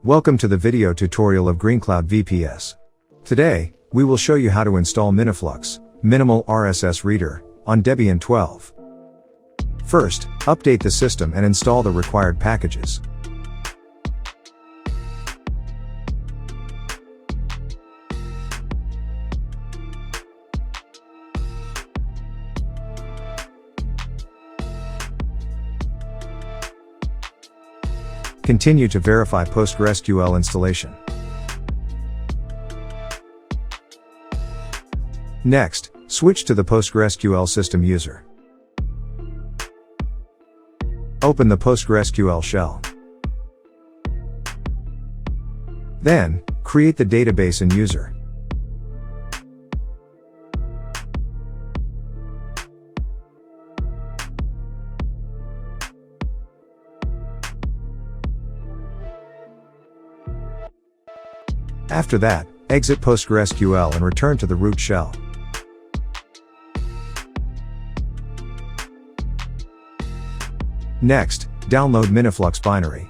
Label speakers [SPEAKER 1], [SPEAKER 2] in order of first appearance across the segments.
[SPEAKER 1] Welcome to the video tutorial of GreenCloud VPS. Today, we will show you how to install Miniflux, minimal RSS reader, on Debian 12. First, update the system and install the required packages. Continue to verify PostgreSQL installation. Next, switch to the PostgreSQL system user. Open the PostgreSQL shell. Then, create the database and user. After that, exit PostgreSQL and return to the root shell. Next, download Miniflux binary.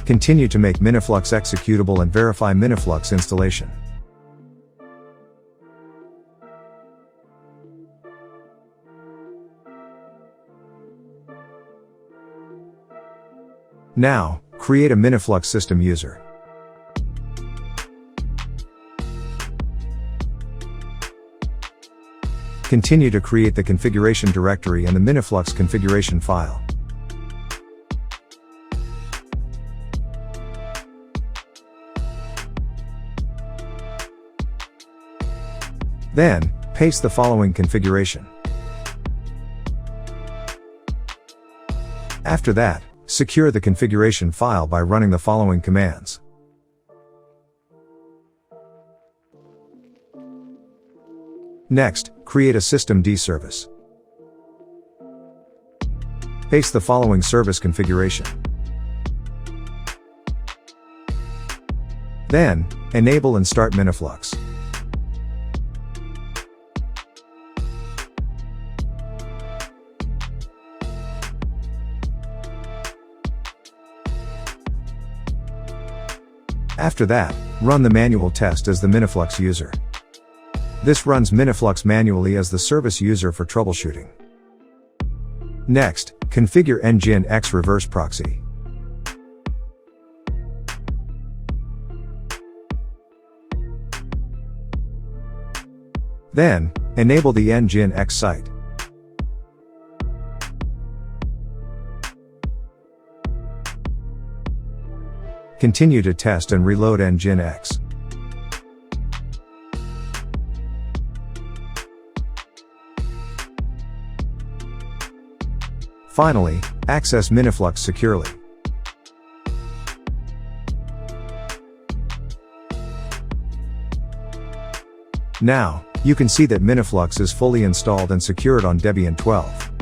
[SPEAKER 1] Continue to make Miniflux executable and verify Miniflux installation. Now, create a Miniflux system user. Continue to create the configuration directory and the Miniflux configuration file. Then, paste the following configuration. After that, secure the configuration file by running the following commands. Next, create a systemd service. Paste the following service configuration. Then, enable and start Miniflux. After that, run the manual test as the Miniflux user. This runs Miniflux manually as the service user for troubleshooting. Next, configure Nginx reverse proxy. Then, enable the Nginx site. Continue to test and reload Nginx. Finally, access Miniflux securely. Now, you can see that Miniflux is fully installed and secured on Debian 12.